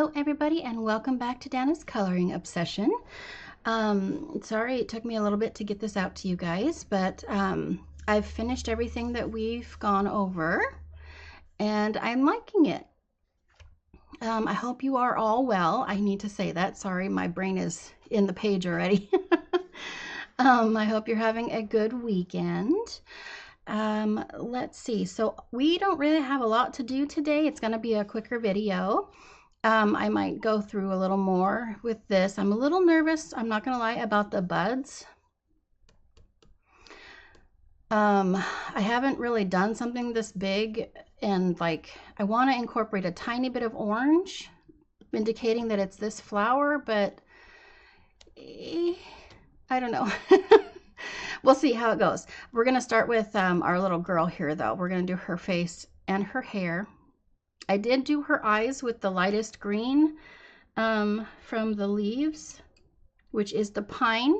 Hello everybody and welcome back to Dana's Coloring Obsession. Sorry it took me a little bit to get this out to you guys, but I've finished everything that we've gone over and I'm liking it. I hope you are all well. I need to say that. Sorry, my brain is in the page already. I hope you're having a good weekend. Let's see. So we don't really have a lot to do today. It's going to be a quicker video. I might go through a little more with this. I'm a little nervous, I'm not going to lie, about the buds. I haven't really done something this big, and like I want to incorporate a tiny bit of orange, indicating that it's this flower, but I don't know. We'll see how it goes. We're going to start with our little girl here, though. We're going to do her face and her hair. I did do her eyes with the lightest green from the leaves, which is the pine.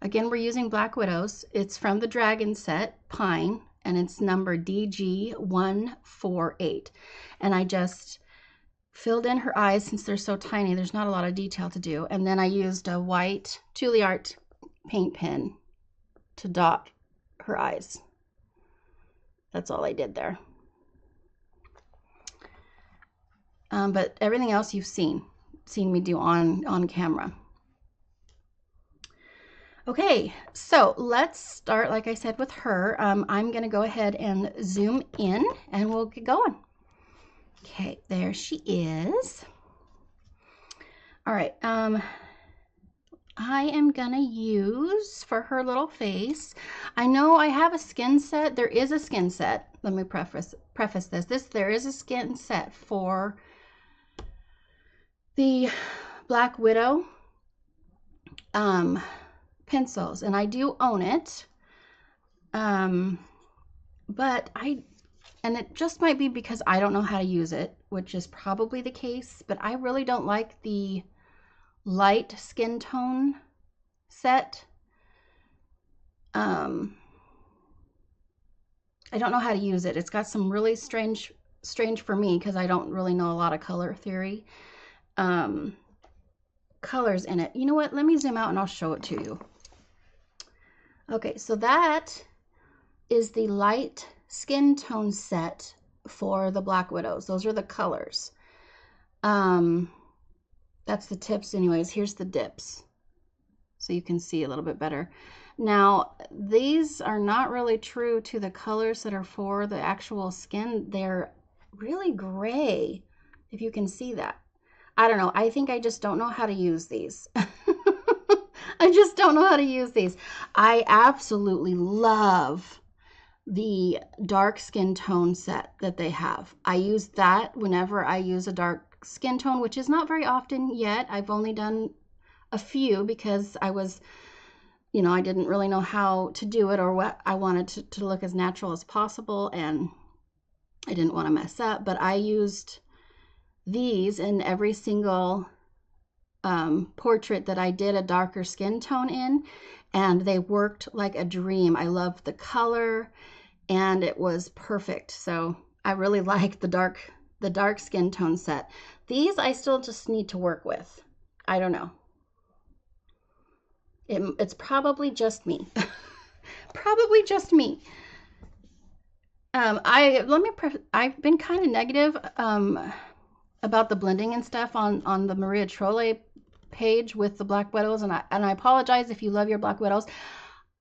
Again, we're using Black Widows. It's from the Dragon set, Pine, and it's number DG148. And I just filled in her eyes since they're so tiny. There's not a lot of detail to do. And then I used a white Juilliard paint pen to dot her eyes. That's all I did there. But everything else you've seen me do on camera. Okay, so let's start, like I said, with her. I'm going to go ahead and zoom in and we'll get going. Okay, there she is. All right, I am going to use, for her little face, I know I have a skin set. There is a skin set. Let me preface this. There is a skin set for the Black Widow pencils, and I do own it, but and it just might be because I don't know how to use it, which is probably the case, but I really don't like the light skin tone set. I don't know how to use it. It's got some really strange for me because I don't really know a lot of color theory. Colors in it. You know what? Let me zoom out and I'll show it to you. Okay, so that is the light skin tone set for the Black Widows. Those are the colors. That's the tips anyways. Here's the dips, so you can see a little bit better. Now, these are not really true to the colors that are for the actual skin. They're really gray, if you can see that. I don't know. I think I just don't know how to use these. I just don't know how to use these. I absolutely love the dark skin tone set that they have. I use that whenever I use a dark skin tone, which is not very often yet. I've only done a few because I was, you know, I didn't really know how to do it or what I wanted to look as natural as possible, and I didn't want to mess up, but I used these in every single portrait that I did a darker skin tone in, and they worked like a dream. I loved the color and it was perfect. So I really liked the dark skin tone set. These I still just need to work with. I don't know. It's probably just me. Probably just me. I've been kind of negative about the blending and stuff on the Maria Trolle page with the Black Widows, and I apologize if you love your Black Widows.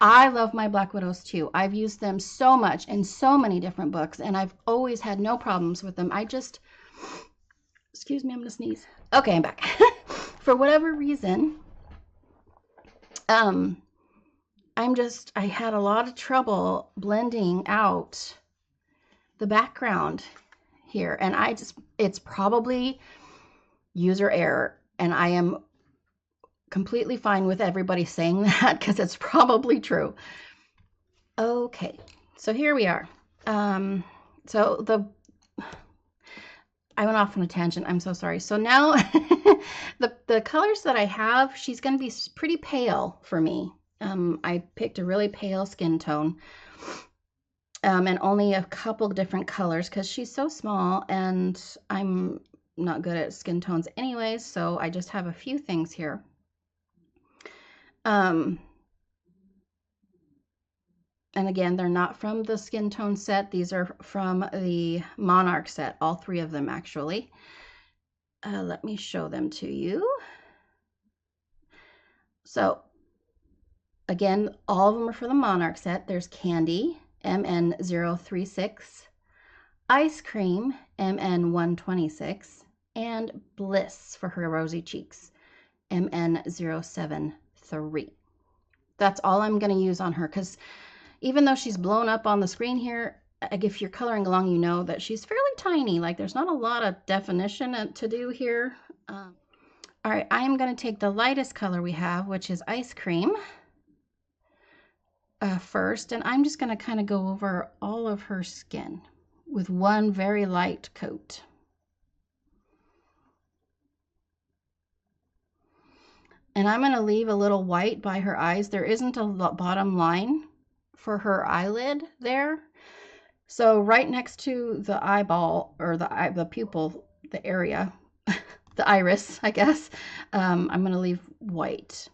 I love my Black Widows too. I've used them so much in so many different books, and I've always had no problems with them. Excuse me, I'm gonna sneeze. Okay, I'm back. For whatever reason, I had a lot of trouble blending out the background here, and it's probably user error, and I am completely fine with everybody saying that because it's probably true. Okay, so here we are. I went off on a tangent. I'm so sorry. So now the colors that I have, she's going to be pretty pale for me. I picked a really pale skin tone. And only a couple different colors because she's so small, and I'm not good at skin tones anyways, so I just have a few things here. And again, they're not from the skin tone set. These are from the Monarch set, all three of them actually. Let me show them to you. So again, all of them are for the Monarch set. There's Candy, MN036, Ice Cream, MN126, and Bliss for her rosy cheeks, MN073. That's all I'm going to use on her, because even though she's blown up on the screen here, if you're coloring along, you know that she's fairly tiny. Like, there's not a lot of definition to do here. All right, I am going to take the lightest color we have, which is Ice Cream, first, and I'm just going to kind of go over all of her skin with one very light coat. And I'm going to leave a little white by her eyes. There isn't a bottom line for her eyelid there. So right next to the eyeball, or the pupil, the area, the iris, I guess, I'm going to leave white.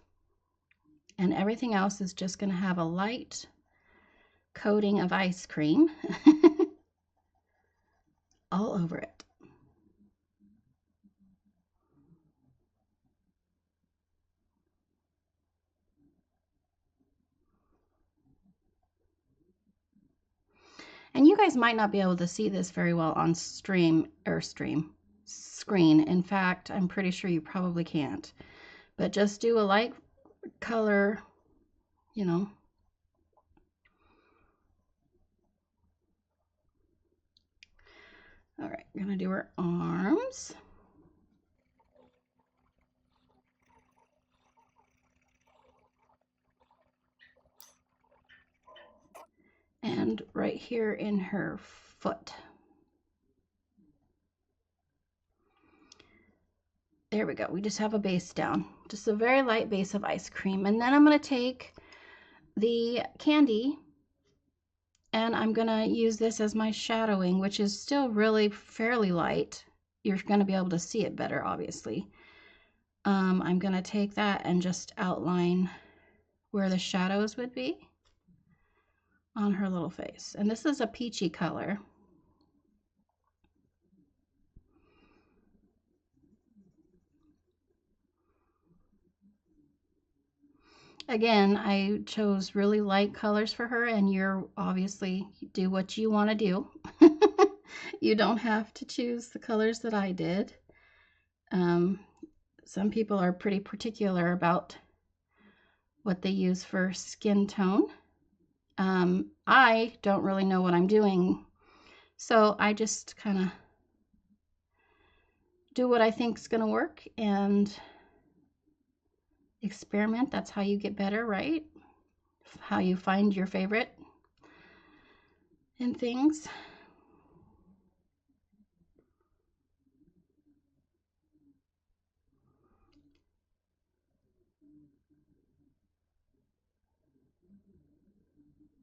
And everything else is just going to have a light coating of ice cream all over it. And you guys might not be able to see this very well on screen. In fact, I'm pretty sure you probably can't. But just do a light color, you know. All right, I'm gonna do her arms. And right here in her foot. There we go. We just have a base down. Just a very light base of ice cream. And then I'm going to take the candy and I'm going to use this as my shadowing, which is still really fairly light. You're going to be able to see it better, obviously. I'm going to take that and just outline where the shadows would be on her little face. And this is a peachy color. Again, I chose really light colors for her, and you're obviously do what you want to do. You don't have to choose the colors that I did. Some people are pretty particular about what they use for skin tone. I don't really know what I'm doing, so I just kind of do what I think is going to work and experiment. That's how you get better, right? How you find your favorite and things.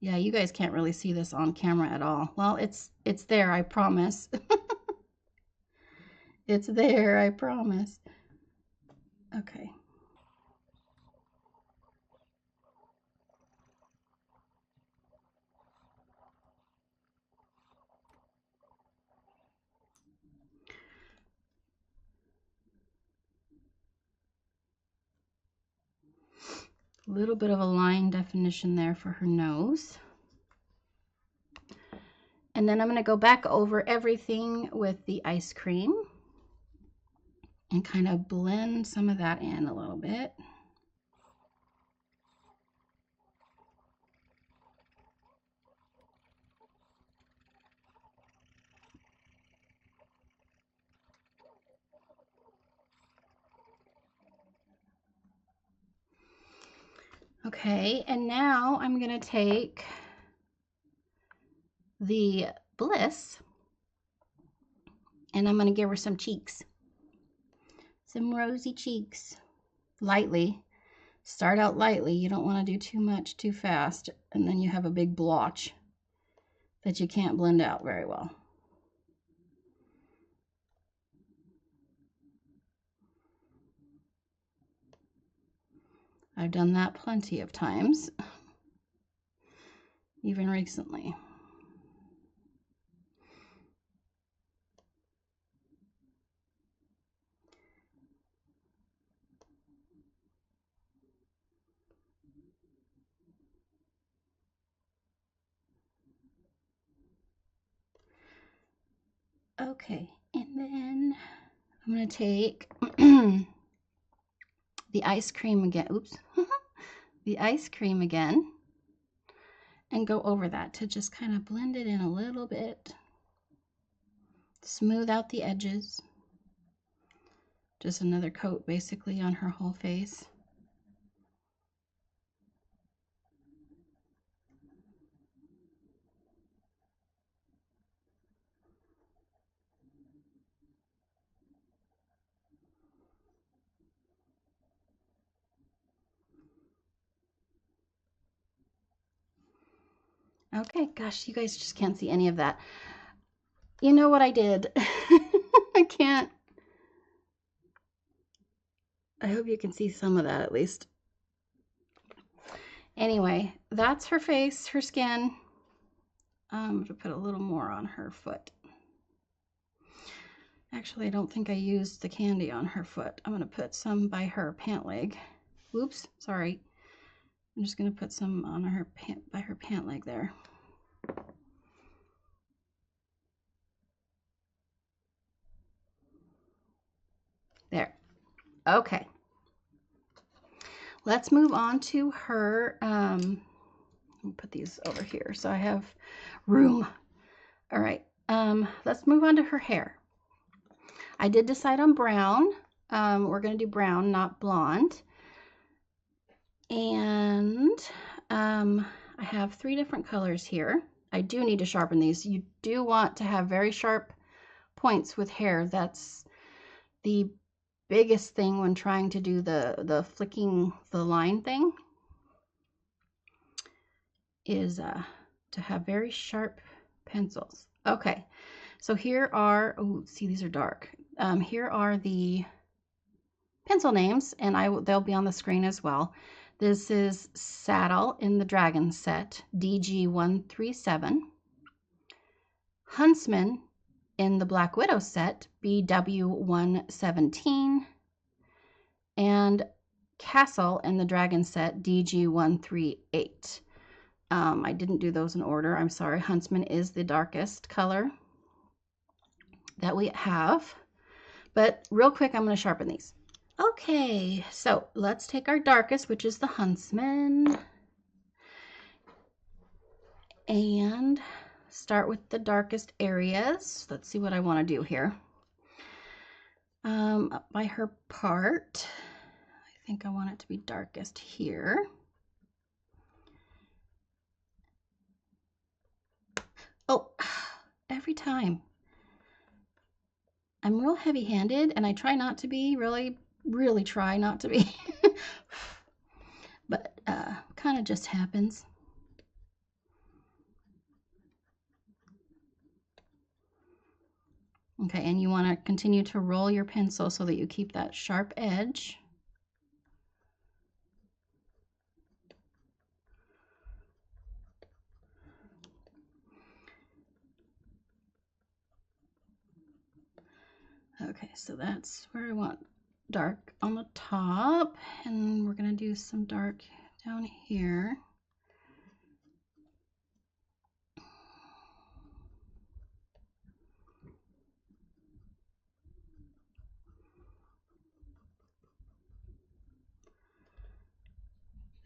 Yeah, you guys can't really see this on camera at all. Well, it's there, I promise. It's there, I promise. Okay. A little bit of a line definition there for her nose. And then I'm going to go back over everything with the ice cream and kind of blend some of that in a little bit. Okay, and now I'm going to take the Bliss and I'm going to give her some cheeks. Some rosy cheeks. Lightly. Start out lightly. You don't want to do too much too fast, and then you have a big blotch that you can't blend out very well. I've done that plenty of times, even recently. Okay, and then I'm going to take the ice cream again. Oops. The ice cream again and go over that to just kind of blend it in a little bit. Smooth out the edges. Just another coat basically on her whole face. Okay, gosh, you guys just can't see any of that. You know what I did? I can't. I hope you can see some of that at least. Anyway, that's her face, her skin. I'm going to put a little more on her foot. Actually, I don't think I used the candy on her foot. I'm going to put some by her pant leg. Oops, sorry. I'm just going to put some on her by her pant leg there. There. Okay. Let's move on to her. Let me put these over here so I have room. All right. Let's move on to her hair. I did decide on brown. We're going to do brown, not blonde. And I have 3 different colors here. I do need to sharpen these. You do want to have very sharp points with hair. That's the biggest thing when trying to do the flicking the line thing, is to have very sharp pencils. Okay, so here are, oh, see, these are dark. Here are the pencil names, and they'll be on the screen as well. This is Saddle in the Dragon set, DG137. Huntsman in the Black Widow set, BW117. And Castle in the Dragon set, DG138. I didn't do those in order. I'm sorry. Huntsman is the darkest color that we have. But real quick, I'm going to sharpen these. Okay, so let's take our darkest, which is the Huntsman, and start with the darkest areas. Let's see what I want to do here. Up by her part, I think I want it to be darkest here. Oh, every time. I'm real heavy-handed, and I try not to be, really try not to be. But kind of just happens. Okay, and you want to continue to roll your pencil so that you keep that sharp edge. Okay, so that's where I want dark on the top, and we're going to do some dark down here.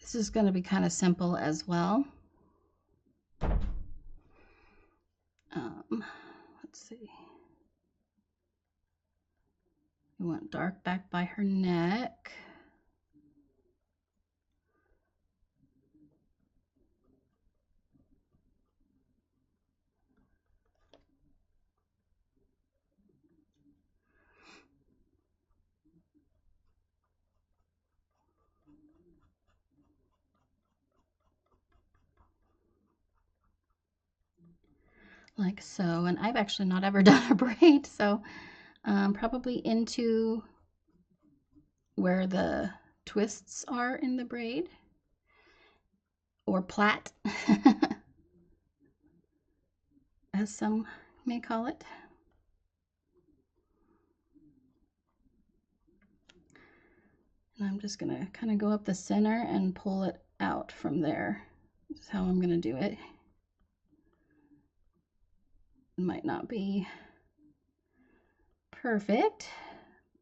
This is going to be kind of simple as well. Let's see. We want dark back by her neck. Like so, and I've actually not ever done a braid, so probably into where the twists are in the braid, or plait, as some may call it. And I'm just gonna kind of go up the center and pull it out from there. That's how I'm gonna do it. It might not be perfect,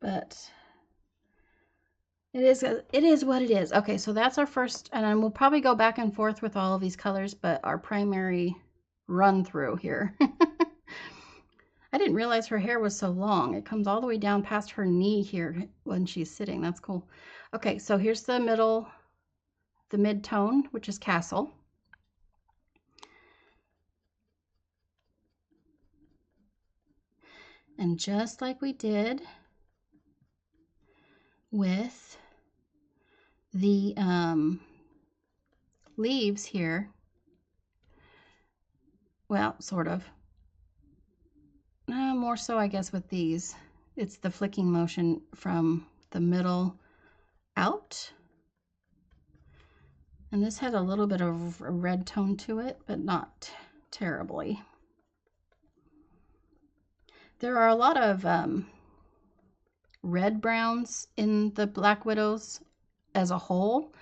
but it is what it is. Okay, so that's our first, and then we'll probably go back and forth with all of these colors, but our primary run through here. I didn't realize her hair was so long. It comes all the way down past her knee here when she's sitting. That's cool. Okay, so here's the middle, the mid-tone, which is Castle. And just like we did with the leaves here, well, sort of. More so, I guess, with these. It's the flicking motion from the middle out. And this had a little bit of a red tone to it, but not terribly. There are a lot of red browns in the Black Widows as a whole.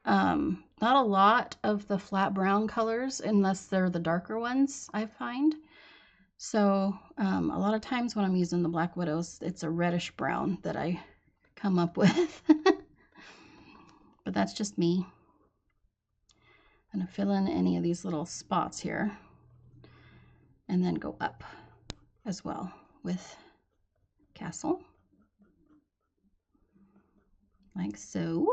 Not a lot of the flat brown colors, unless they're the darker ones, I find. So a lot of times when I'm using the Black Widows, it's a reddish brown that I come up with. But that's just me. I'm going to fill in any of these little spots here and then go up as well with Castle, like so.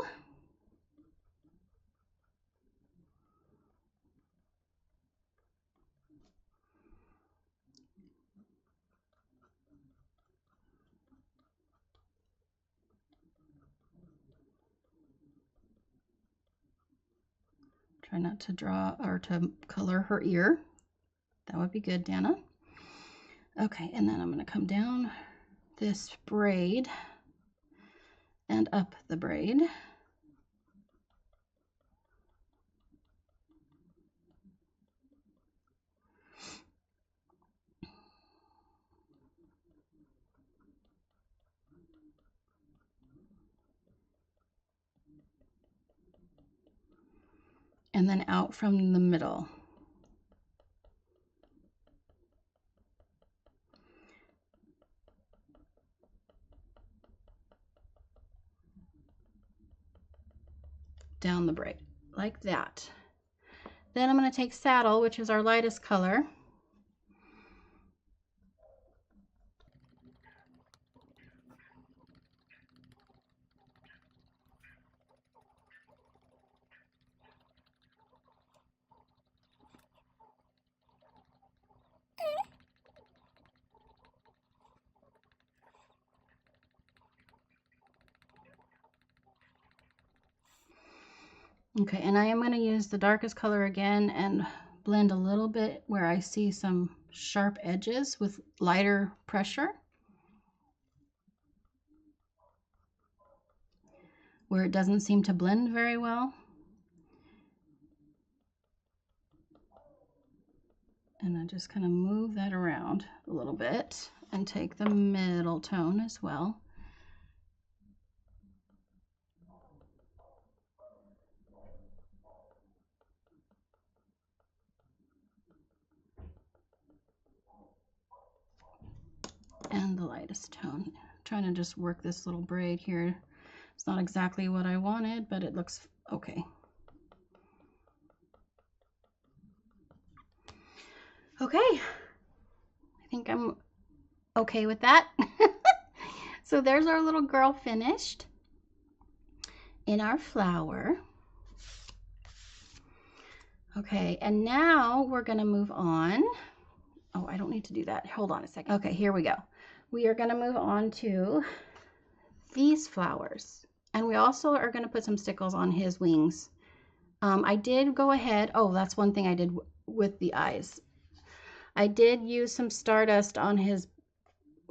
Try not to draw or to color her ear. That would be good, Dana. Okay, and then I'm going to come down this braid and up the braid. And then out from the middle. Down the braid, like that. Then I'm going to take Saddle, which is our lightest color. Okay, and I am going to use the darkest color again and blend a little bit where I see some sharp edges with lighter pressure. Where it doesn't seem to blend very well. And I just kind of move that around a little bit and take the middle tone as well. And the lightest tone. I'm trying to just work this little braid here. It's not exactly what I wanted, but it looks okay. Okay, I think I'm okay with that. So there's our little girl finished in our flower. Okay, and now we're gonna move on. Oh, I don't need to do that. Hold on a second. Okay, here we go. We are gonna move on to these flowers. And we also are gonna put some stickles on his wings. I did go ahead, oh, that's one thing I did with the eyes. I did use some Stardust on his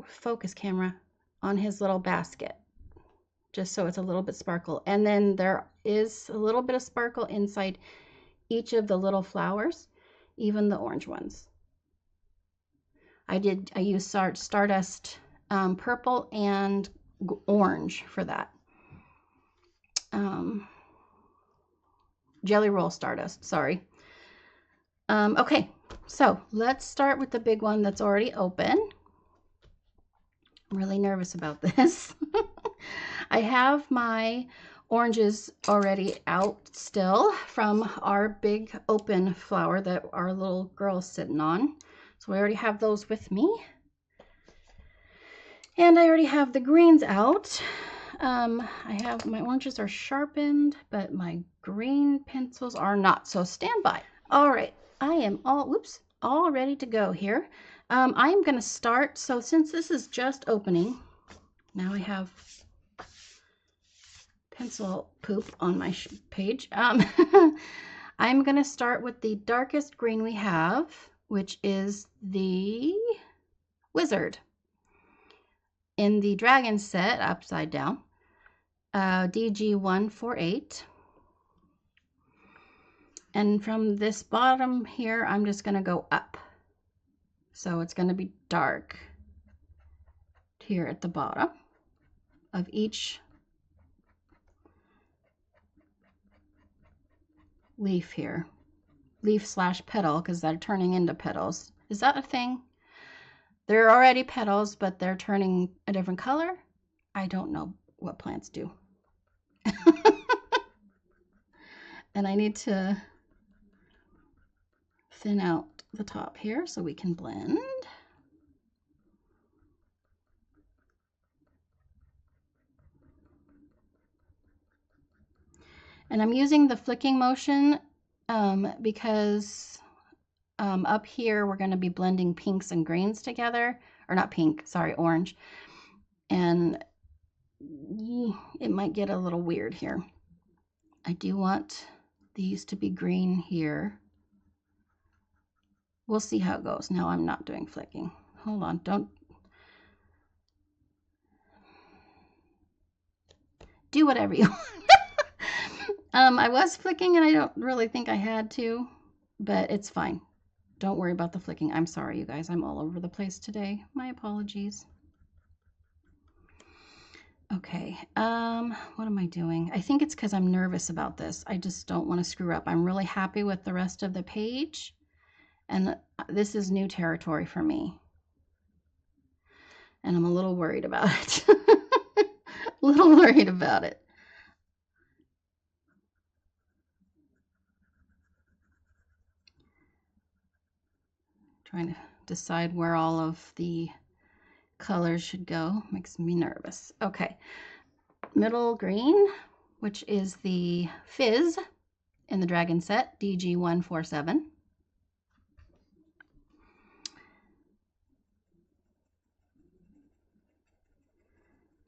focus camera, on his little basket. just so it's a little bit sparkle. And then there is a little bit of sparkle inside each of the little flowers, even the orange ones. I used Stardust purple and orange for that. Jelly Roll Stardust, sorry. Okay, so let's start with the big one that's already open. I'm really nervous about this. I have my oranges already out still from our big open flower that our little girl's sitting on. So I already have those with me. And I already have the greens out. I have my oranges are sharpened, but my green pencils are not. So stand by. All right, I am all ready to go here. I am going to start. So since this is just opening, now I have pencil poop on my page. I'm going to start with the darkest green we have, which is the Wizard in the Dragon set, upside down, DG148. And from this bottom here, I'm just going to go up. So it's going to be dark here at the bottom of each leaf here. Leaf/petal, because they're turning into petals. Is that a thing? They're already petals, but they're turning a different color. I don't know what plants do. And I need to thin out the top here so we can blend. And I'm using the flicking motion because up here we're going to be blending pinks and greens together, or not pink, sorry, orange. And it might get a little weird here. I do want these to be green here. We'll see how it goes. Now I'm not doing flicking. Hold on, don't do whatever you want. I was flicking and I don't really think I had to, but it's fine. Don't worry about the flicking. I'm sorry, you guys. I'm all over the place today. My apologies. Okay, what am I doing? I think it's because I'm nervous about this. I just don't want to screw up. I'm really happy with the rest of the page, and this is new territory for me. And I'm a little worried about it. A little worried about it. Trying to decide where all of the colors should go. Makes me nervous. Okay, middle green, which is the Fizz in the Dragon set, DG147.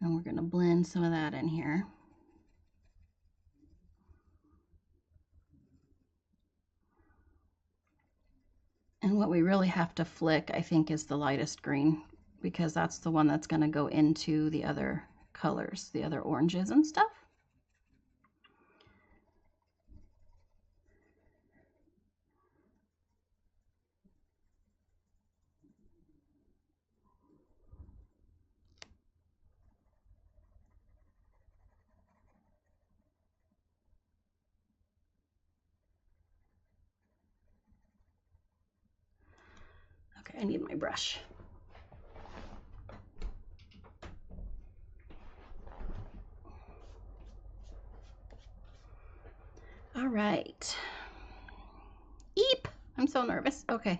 And we're going to blend some of that in here. And what we really have to flick, I think, is the lightest green, because that's the one that's going to go into the other colors, the other oranges and stuff. Okay, I need my brush. All right. Eep! I'm so nervous. Okay.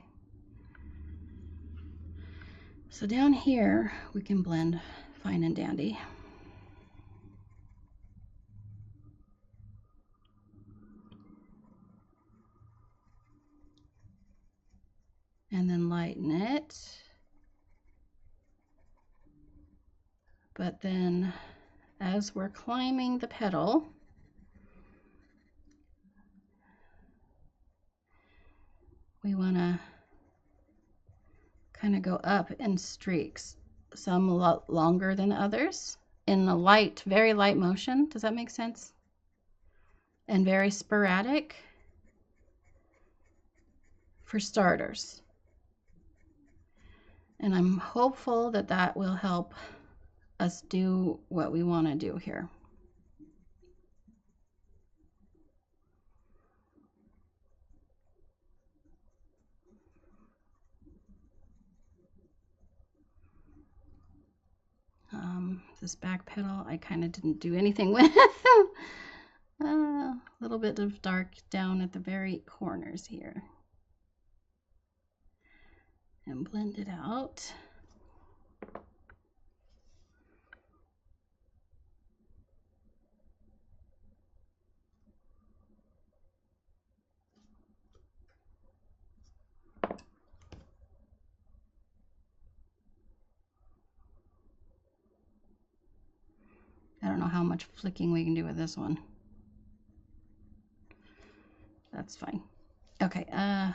So down here, we can blend fine and dandy. And then lighten it. But then as we're climbing the petal, we want to kind of go up in streaks, some a lot longer than others. in a light, very light motion. Does that make sense? And very sporadic for starters. And I'm hopeful that that will help us do what we want to do here. This back pedal, I kind of didn't do anything with. A little bit of dark down at the very corners here. And blend it out. I don't know how much flicking we can do with this one. That's fine. Okay, I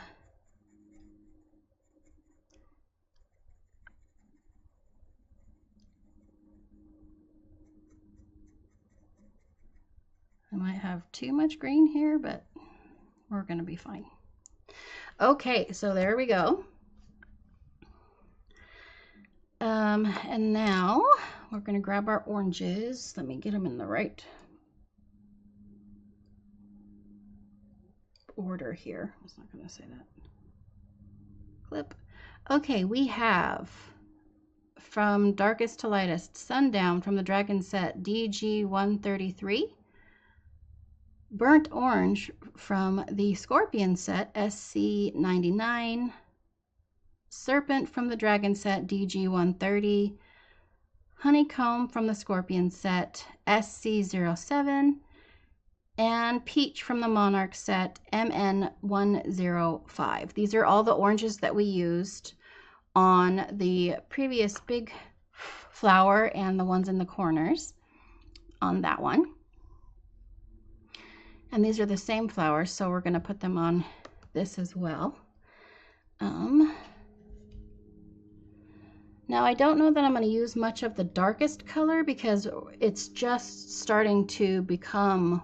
might have too much green here, but we're gonna be fine. Okay, so there we go. And now we're gonna grab our oranges. Let me get them in the right order here. I was not gonna say that. Clip. Okay, we have from darkest to lightest, Sundown from the Dragon set DG133. Burnt Orange from the Scorpion set SC99. Serpent from the Dragon set DG130. Honeycomb from the Scorpion set SC07. And Peach from the Monarch set MN105. These are all the oranges that we used on the previous big flower and the ones in the corners on that one. And these are the same flowers, so we're going to put them on this as well. Now I don't know that I'm going to use much of the darkest color because it's just starting to become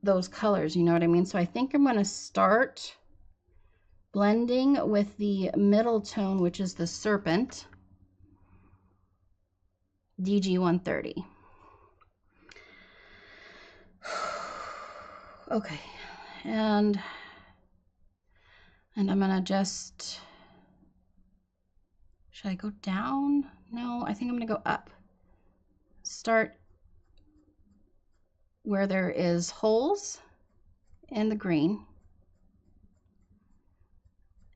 those colors, you know what I mean? So I think I'm going to start blending with the middle tone, which is the Serpent DG130. Okay, and I'm gonna just, should I go down? No, I think I'm gonna go up. Start where there is holes in the green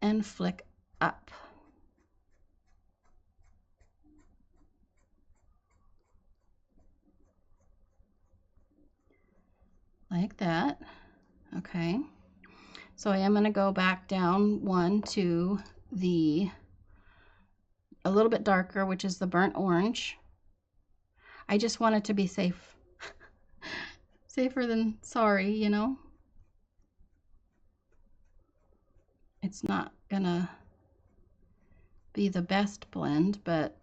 and flick up. Like that. Okay, so I am going to go back down one to the a little bit darker, which is the burnt orange. I just want it to be safe. Safer than sorry, you know. It's not gonna be the best blend, but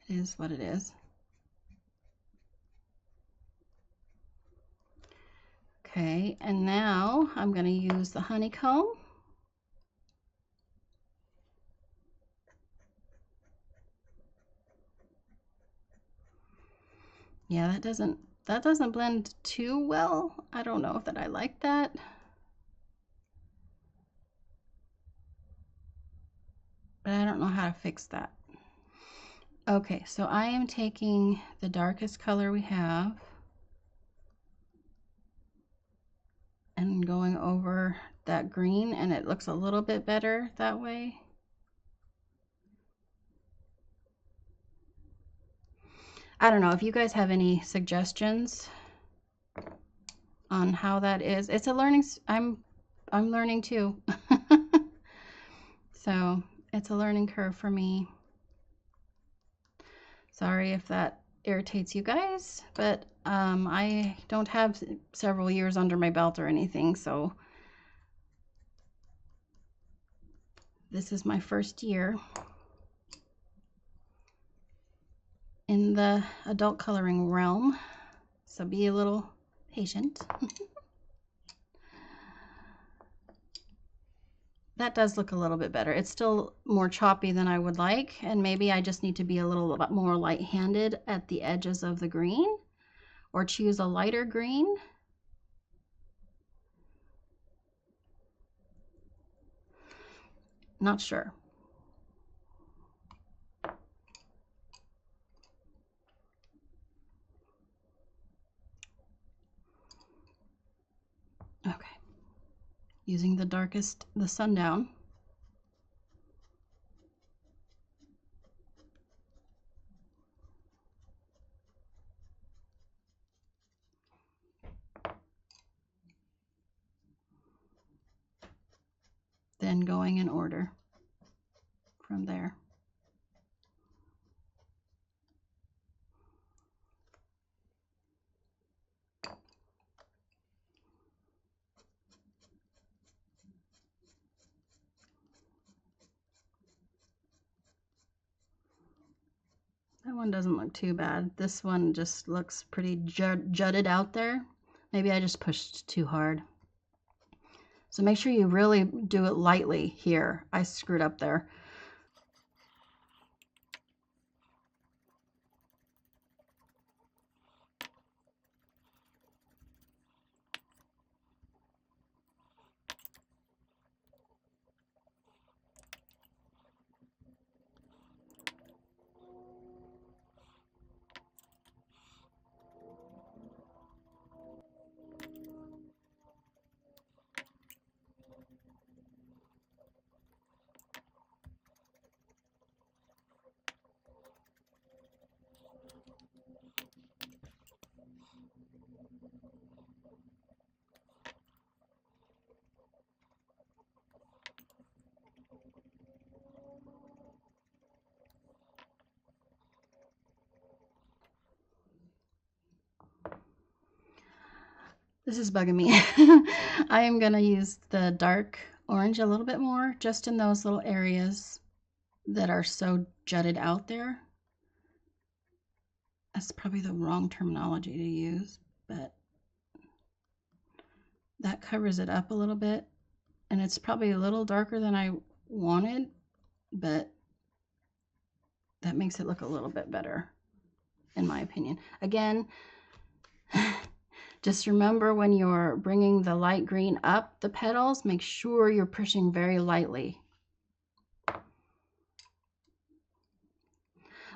it is what it is. Okay, and now I'm going to use the honeycomb. Yeah, that doesn't blend too well. I don't know that I like that. But I don't know how to fix that. Okay, so I am taking the darkest color we have and going over that green, and it looks a little bit better that way. I don't know if you guys have any suggestions on how that is. It's a learning, I'm learning too. So it's a learning curve for me. Sorry if that irritates you guys, but I don't have several years under my belt or anything, so this is my first year. in the adult coloring realm, so be a little patient. That does look a little bit better. It's still more choppy than I would like, and maybe I just need to be a little bit more light-handed at the edges of the green, or choose a lighter green. Not sure. Okay. Using the darkest, the Sundown. Then going in order from there. That one doesn't look too bad. This one just looks pretty jutted out there. Maybe I just pushed too hard. So make sure you really do it lightly here. I screwed up there. This is bugging me. I am gonna use the dark orange a little bit more, just in those little areas that are so jutted out there. That's probably the wrong terminology to use, but that covers it up a little bit. And it's probably a little darker than I wanted, but that makes it look a little bit better, in my opinion. Again, just remember when you're bringing the light green up the petals, make sure you're pushing very lightly.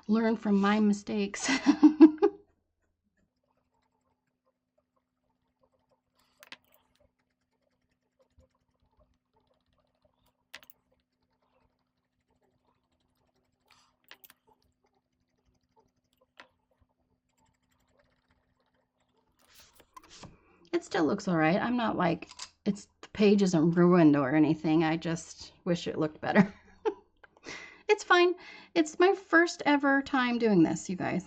Learn from my mistakes. It still looks all right. I'm not like, the page isn't ruined or anything. I just wish it looked better. It's fine. It's my first ever time doing this, you guys.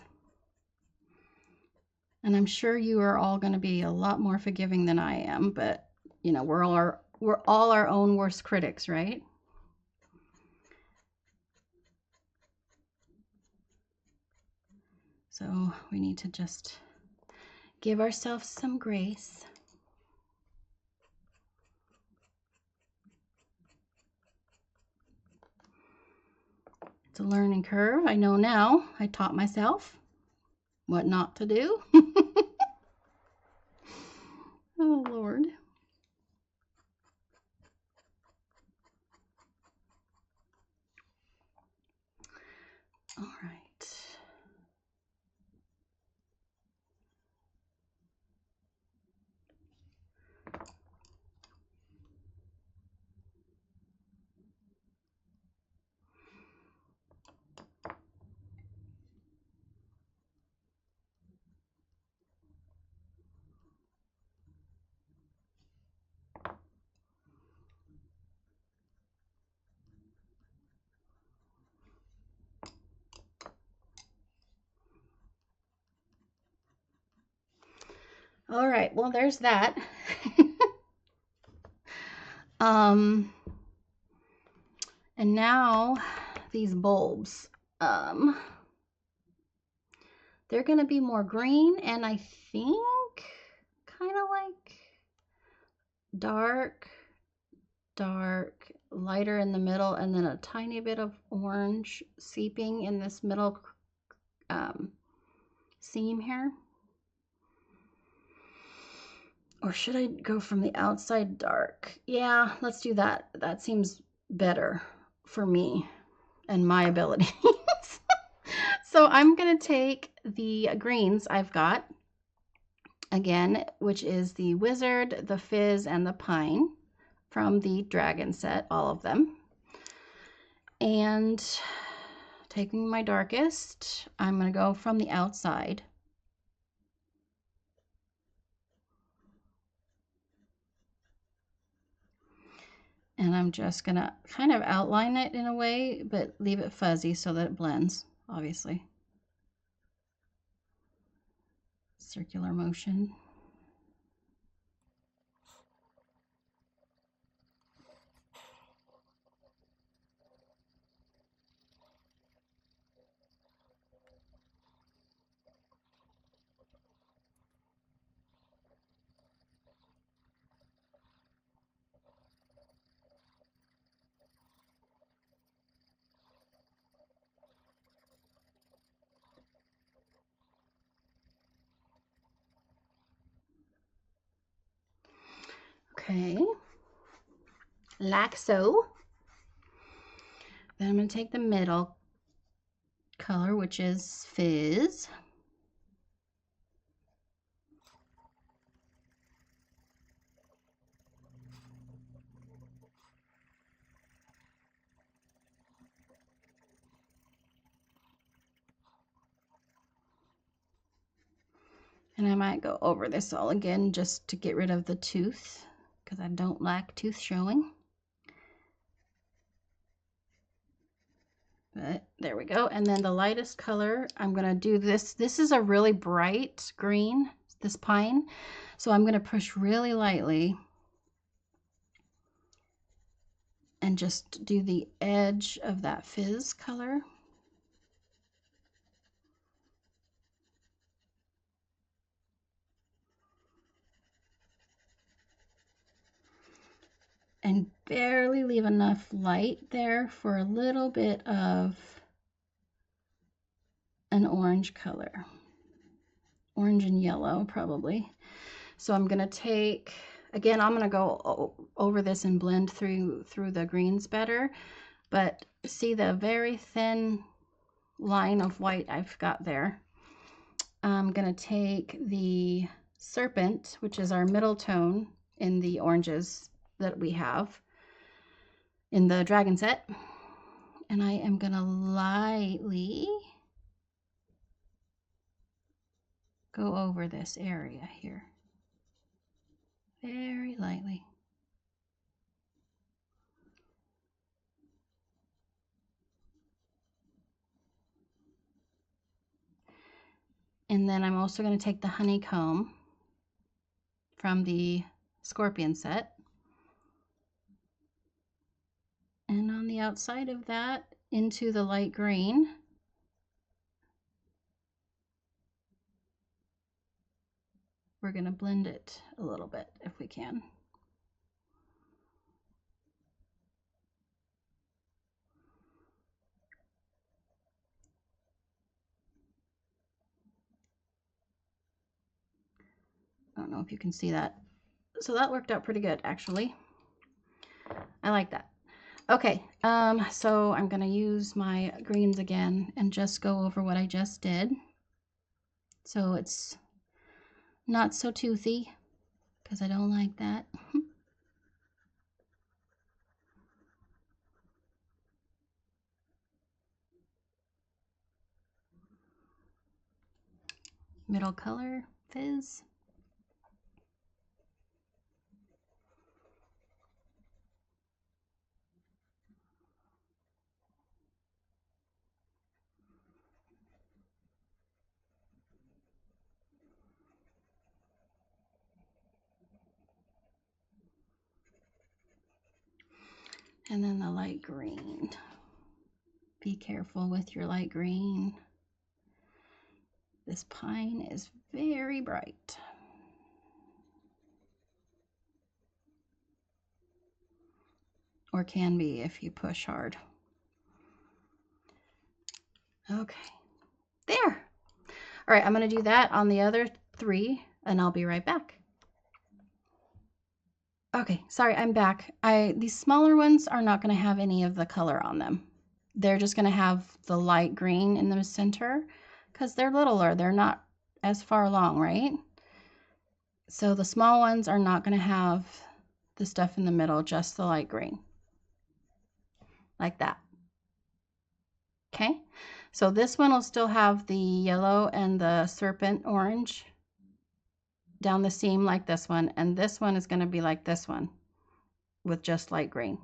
And I'm sure you are all going to be a lot more forgiving than I am, but you know, we're all our own worst critics, right? So we need to just give ourselves some grace. It's a learning curve. I know now. I taught myself what not to do. Oh, Lord. All right. All right, well, there's that. And now these bulbs. They're going to be more green, and I think kind of like dark, lighter in the middle, and then a tiny bit of orange seeping in this middle seam here. Or should I go from the outside dark? Yeah, let's do that. That seems better for me and my abilities. So I'm going to take the greens I've got, again, which is the Wizard, the Fizz, and the Pine from the Dragon set, all of them. And taking my darkest, I'm going to go from the outside. And I'm just going to kind of outline it in a way, but leave it fuzzy so that it blends, obviously. Circular motion. Okay, like so. Then I'm going to take the middle color, which is Fizz. And I might go over this all again just to get rid of the tooth, because I don't like tooth showing. But there we go. And then the lightest color, I'm going to do this. This is a really bright green, this pine. So I'm going to push really lightly and just do the edge of that Fizz color. And barely leave enough light there for a little bit of an orange color. Orange and yellow, probably. So I'm going to take, again, I'm going to go over this and blend through the greens better. But see the very thin line of white I've got there. I'm going to take the Serpent, which is our middle tone in the oranges that we have in the Dragon set. And I am going to lightly go over this area here. Very lightly. And then I'm also going to take the Honeycomb from the Scorpion set. And on the outside of that, into the light green. We're going to blend it a little bit if we can. I don't know if you can see that. So that worked out pretty good, actually. I like that. Okay, so I'm going to use my greens again and just go over what I just did. So it's not so toothy, because I don't like that. Middle color, Fizz. And then the light green. Be careful with your light green. This pine is very bright. Or can be if you push hard. Okay, there. All right, I'm going to do that on the other 3, and I'll be right back. Okay, sorry, I'm back. These smaller ones are not going to have any of the color on them. They're just going to have the light green in the center because they're littler. They're not as far along, right? So the small ones are not going to have the stuff in the middle, just the light green. Like that. Okay, so this one will still have the yellow and the serpent orange down the seam like this one, and this one is going to be like this one with just light green.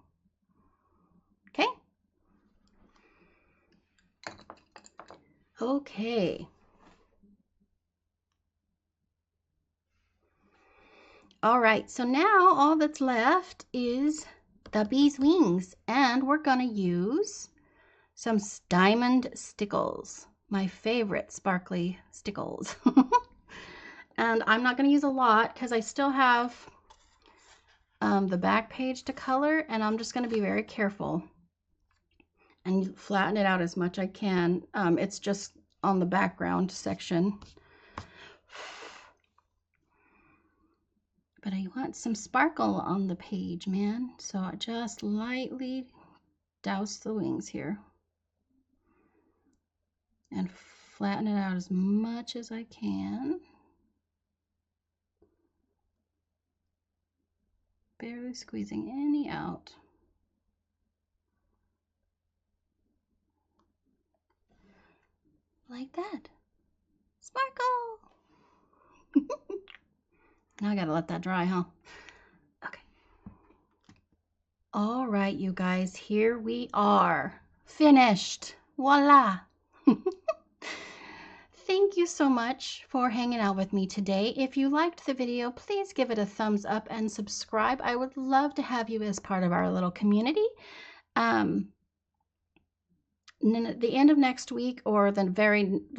Okay? Okay. All right, so now all that's left is the bee's wings, and we're going to use some diamond stickles, my favorite sparkly stickles. And I'm not going to use a lot because I still have the back page to color, and I'm just going to be very careful and flatten it out as much I can. It's just on the background section. But I want some sparkle on the page, man. So I just lightly douse the wings here and flatten it out as much as I can. Barely squeezing any out. Like that. Sparkle! Now I gotta let that dry, huh? Okay. All right, you guys, here we are. Finished. Voila! Thank you so much for hanging out with me today. If you liked the video, please give it a thumbs up and subscribe. I would love to have you as part of our little community. And then at the end of next week, or the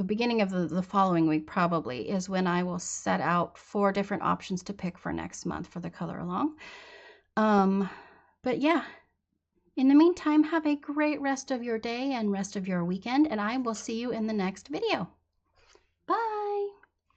beginning of the following week probably, is when I will set out 4 different options to pick for next month for the color along. But yeah, in the meantime, have a great rest of your day and rest of your weekend, and I will see you in the next video.